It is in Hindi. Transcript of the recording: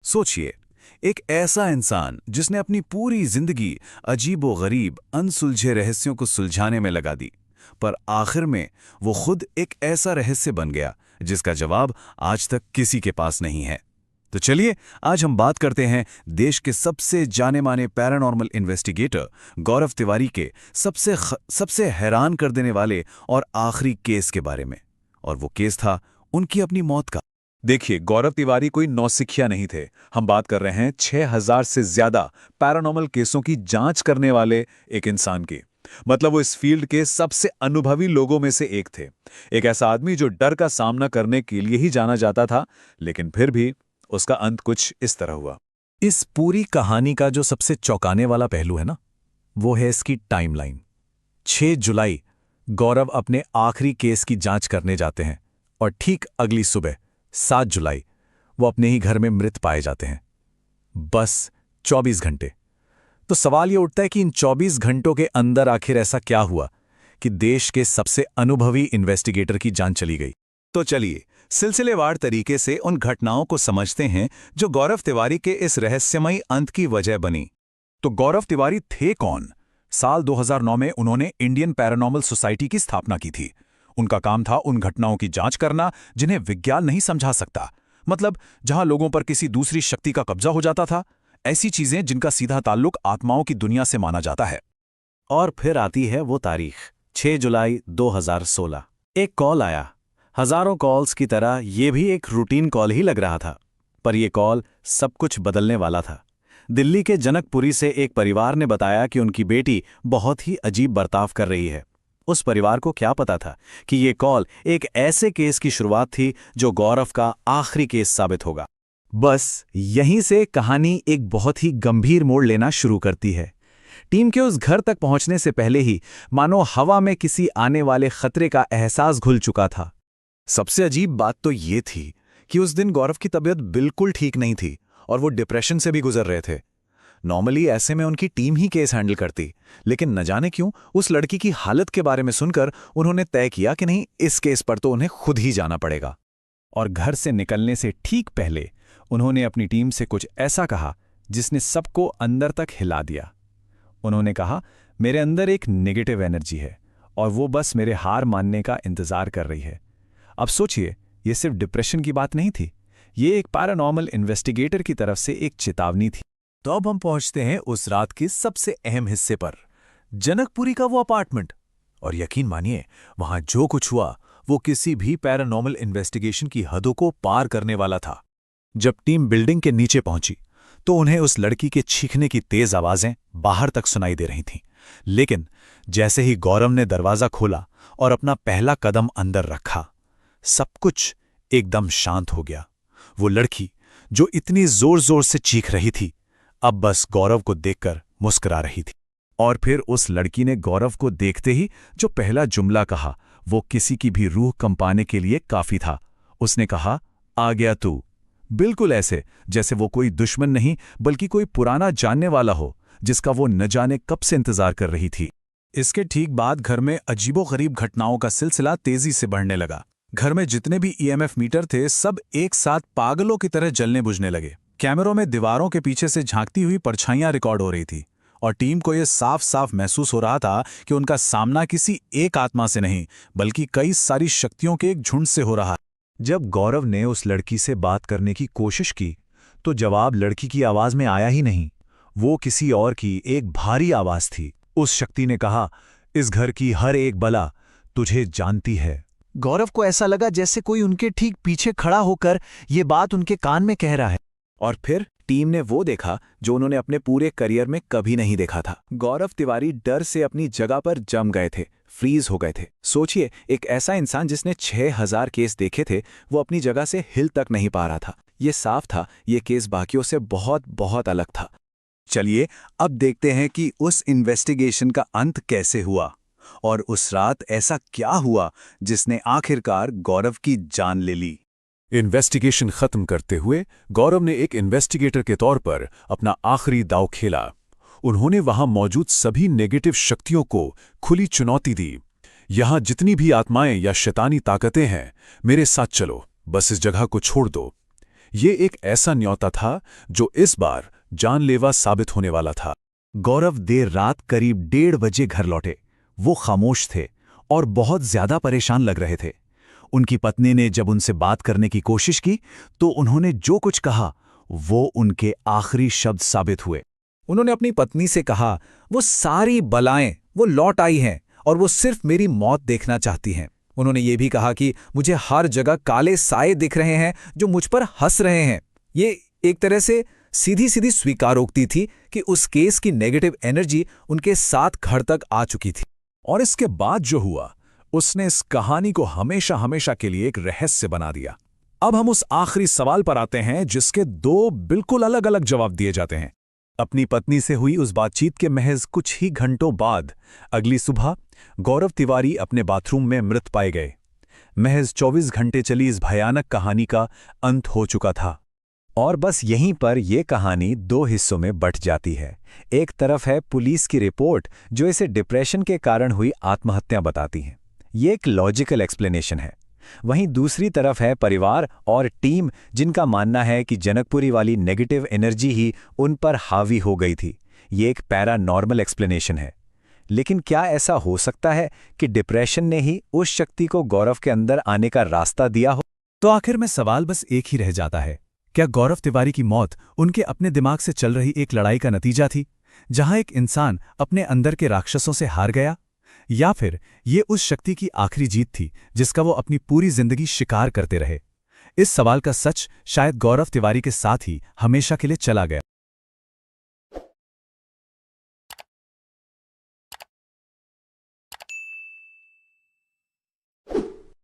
सोचिए, एक ऐसा इंसान जिसने अपनी पूरी जिंदगी अजीबोगरीब अनसुलझे रहस्यों को सुलझाने में लगा दी, पर आखिर में वो खुद एक ऐसा रहस्य बन गया जिसका जवाब आज तक किसी के पास नहीं है। तो चलिए, आज हम बात करते हैं देश के सबसे जाने माने पैरानॉर्मल इन्वेस्टिगेटर गौरव तिवारी के सबसे हैरान कर देने वाले और आखिरी केस के बारे में। और वो केस था उनकी अपनी मौत का। देखिए, गौरव तिवारी कोई नौसिखिया नहीं थे। हम बात कर रहे हैं 6000 से ज्यादा पैरानॉर्मल केसों की जांच करने वाले एक इंसान की। मतलब वो इस फील्ड के सबसे अनुभवी लोगों में से एक थे। एक ऐसा आदमी जो डर का सामना करने के लिए ही जाना जाता था, लेकिन फिर भी उसका अंत कुछ इस तरह हुआ। इस पूरी कहानी का जो सबसे चौंकाने वाला पहलू है ना, वो है इसकी टाइमलाइन। 6 जुलाई गौरव अपने आखिरी केस की जांच करने जाते हैं और ठीक अगली सुबह 7 जुलाई वो अपने ही घर में मृत पाए जाते हैं। बस 24 घंटे। तो सवाल ये उठता है कि इन 24 घंटों के अंदर आखिर ऐसा क्या हुआ कि देश के सबसे अनुभवी इन्वेस्टिगेटर की जान चली गई। तो चलिए, सिलसिलेवार तरीके से उन घटनाओं को समझते हैं जो गौरव तिवारी के इस रहस्यमयी अंत की वजह बनी। तो गौरव तिवारी थे कौन? साल 2009 में उन्होंने इंडियन पैरानॉर्मल सोसाइटी की स्थापना की थी। उनका काम था उन घटनाओं की जांच करना जिन्हें विज्ञान नहीं समझा सकता। मतलब जहां लोगों पर किसी दूसरी शक्ति का कब्जा हो जाता था, ऐसी चीजें जिनका सीधा ताल्लुक आत्माओं की दुनिया से माना जाता है। और फिर आती है वो तारीख, 6 जुलाई 2016। एक कॉल आया। हजारों कॉल्स की तरह ये भी एक रूटीन कॉल ही लग रहा था, पर यह कॉल सब कुछ बदलने वाला था। दिल्ली के जनकपुरी से एक परिवार ने बताया कि उनकी बेटी बहुत ही अजीब बर्ताव कर रही है। उस परिवार को क्या पता था कि ये कॉल एक ऐसे केस की शुरुआत थी जो गौरव का आखिरी केस साबित होगा। बस यहीं से कहानी एक बहुत ही गंभीर मोड़ लेना शुरू करती है। टीम के उस घर तक पहुंचने से पहले ही मानो हवा में किसी आने वाले खतरे का एहसास घुल चुका था। सबसे अजीब बात तो ये थी कि उस दिन गौरव की तबीयत बिल्कुल ठीक नहीं थी और वो डिप्रेशन से भी गुजर रहे थे। नॉर्मली ऐसे में उनकी टीम ही केस हैंडल करती, लेकिन न जाने क्यों उस लड़की की हालत के बारे में सुनकर उन्होंने तय किया कि नहीं, इस केस पर तो उन्हें खुद ही जाना पड़ेगा। और घर से निकलने से ठीक पहले उन्होंने अपनी टीम से कुछ ऐसा कहा जिसने सबको अंदर तक हिला दिया। उन्होंने कहा, मेरे अंदर एक नेगेटिव एनर्जी है और वो बस मेरे हार मानने का इंतजार कर रही है। अब सोचिए, ये सिर्फ डिप्रेशन की बात नहीं थी, ये एक पैरानॉर्मल इन्वेस्टिगेटर की तरफ से एक चेतावनी थी। तो अब हम पहुंचते हैं उस रात के सबसे अहम हिस्से पर, जनकपुरी का वो अपार्टमेंट। और यकीन मानिए, वहां जो कुछ हुआ वो किसी भी पैरानॉर्मल इन्वेस्टिगेशन की हदों को पार करने वाला था। जब टीम बिल्डिंग के नीचे पहुंची तो उन्हें उस लड़की के चीखने की तेज आवाजें बाहर तक सुनाई दे रही थीं। लेकिन जैसे ही गौरव ने दरवाजा खोला और अपना पहला कदम अंदर रखा, सब कुछ एकदम शांत हो गया। वो लड़की जो इतनी जोर जोर से चीख रही थी, अब बस गौरव को देखकर मुस्कुरा रही थी। और फिर उस लड़की ने गौरव को देखते ही जो पहला जुमला कहा, वो किसी की भी रूह कंपाने के लिए काफी था। उसने कहा, आ गया तू। बिल्कुल ऐसे जैसे वो कोई दुश्मन नहीं बल्कि कोई पुराना जानने वाला हो जिसका वो न जाने कब से इंतजार कर रही थी। इसके ठीक बाद घर में अजीबोगरीब घटनाओं का सिलसिला तेजी से बढ़ने लगा। घर में जितने भी ईएमएफ मीटर थे, सब एक साथ पागलों की तरह जलने बुझने लगे। कैमरों में दीवारों के पीछे से झांकती हुई परछाइयां रिकॉर्ड हो रही थी और टीम को यह साफ साफ महसूस हो रहा था कि उनका सामना किसी एक आत्मा से नहीं बल्कि कई सारी शक्तियों के एक झुंड से हो रहा है। जब गौरव ने उस लड़की से बात करने की कोशिश की तो जवाब लड़की की आवाज में आया ही नहीं, वो किसी और की एक भारी आवाज थी। उस शक्ति ने कहा, इस घर की हर एक बला तुझे जानती है। गौरव को ऐसा लगा जैसे कोई उनके ठीक पीछे खड़ा होकर ये बात उनके कान में कह रहा है। और फिर टीम ने वो देखा जो उन्होंने अपने पूरे करियर में कभी नहीं देखा था। गौरव तिवारी डर से अपनी जगह पर जम गए थे, फ्रीज हो गए थे। सोचिए, एक ऐसा इंसान जिसने 6000 केस देखे थे, वो अपनी जगह से हिल तक नहीं पा रहा था। ये साफ था, ये केस बाकियों से बहुत बहुत अलग था। चलिए अब देखते हैं कि उस इन्वेस्टिगेशन का अंत कैसे हुआ और उस रात ऐसा क्या हुआ जिसने आखिरकार गौरव की जान ले ली। इन्वेस्टिगेशन खत्म करते हुए गौरव ने एक इन्वेस्टिगेटर के तौर पर अपना आखिरी दांव खेला। उन्होंने वहां मौजूद सभी नेगेटिव शक्तियों को खुली चुनौती दी। यहां जितनी भी आत्माएं या शैतानी ताकतें हैं, मेरे साथ चलो, बस इस जगह को छोड़ दो। ये एक ऐसा न्योता था जो इस बार जानलेवा साबित होने वाला था। गौरव देर रात करीब 1:30 बजे घर लौटे। वो खामोश थे और बहुत ज्यादा परेशान लग रहे थे। उनकी पत्नी ने जब उनसे बात करने की कोशिश की तो उन्होंने जो कुछ कहा वो उनके आखिरी शब्द साबित हुए। उन्होंने अपनी पत्नी से कहा, वो सारी बलाएं वो लौट आई हैं और वो सिर्फ मेरी मौत देखना चाहती हैं। उन्होंने ये भी कहा कि मुझे हर जगह काले साए दिख रहे हैं जो मुझ पर हंस रहे हैं। ये एक तरह से सीधी सीधी स्वीकारोक्ति थी कि उस केस की नेगेटिव एनर्जी उनके साथ घर तक आ चुकी थी। और इसके बाद जो हुआ उसने इस कहानी को हमेशा हमेशा के लिए एक रहस्य बना दिया। अब हम उस आखिरी सवाल पर आते हैं जिसके 2 बिल्कुल अलग अलग जवाब दिए जाते हैं। अपनी पत्नी से हुई उस बातचीत के महज कुछ ही घंटों बाद अगली सुबह गौरव तिवारी अपने बाथरूम में मृत पाए गए। महज 24 घंटे चली इस भयानक कहानी का अंत हो चुका था। और बस यहीं पर यह कहानी 2 हिस्सों में बंट जाती है। एक तरफ है पुलिस की रिपोर्ट जो इसे डिप्रेशन के कारण हुई आत्महत्या बताती है। ये एक लॉजिकल एक्सप्लेनेशन है। वहीं दूसरी तरफ है परिवार और टीम जिनका मानना है कि जनकपुरी वाली नेगेटिव एनर्जी ही उन पर हावी हो गई थी। ये एक पैरानॉर्मल एक्सप्लेनेशन है। लेकिन क्या ऐसा हो सकता है कि डिप्रेशन ने ही उस शक्ति को गौरव के अंदर आने का रास्ता दिया हो? तो आखिर में सवाल बस एक ही रह जाता है, क्या गौरव तिवारी की मौत उनके अपने दिमाग से चल रही एक लड़ाई का नतीजा थी, जहां एक इंसान अपने अंदर के राक्षसों से हार गया, या फिर ये उस शक्ति की आखिरी जीत थी जिसका वो अपनी पूरी जिंदगी शिकार करते रहे? इस सवाल का सच शायद गौरव तिवारी के साथ ही हमेशा के लिए चला गया।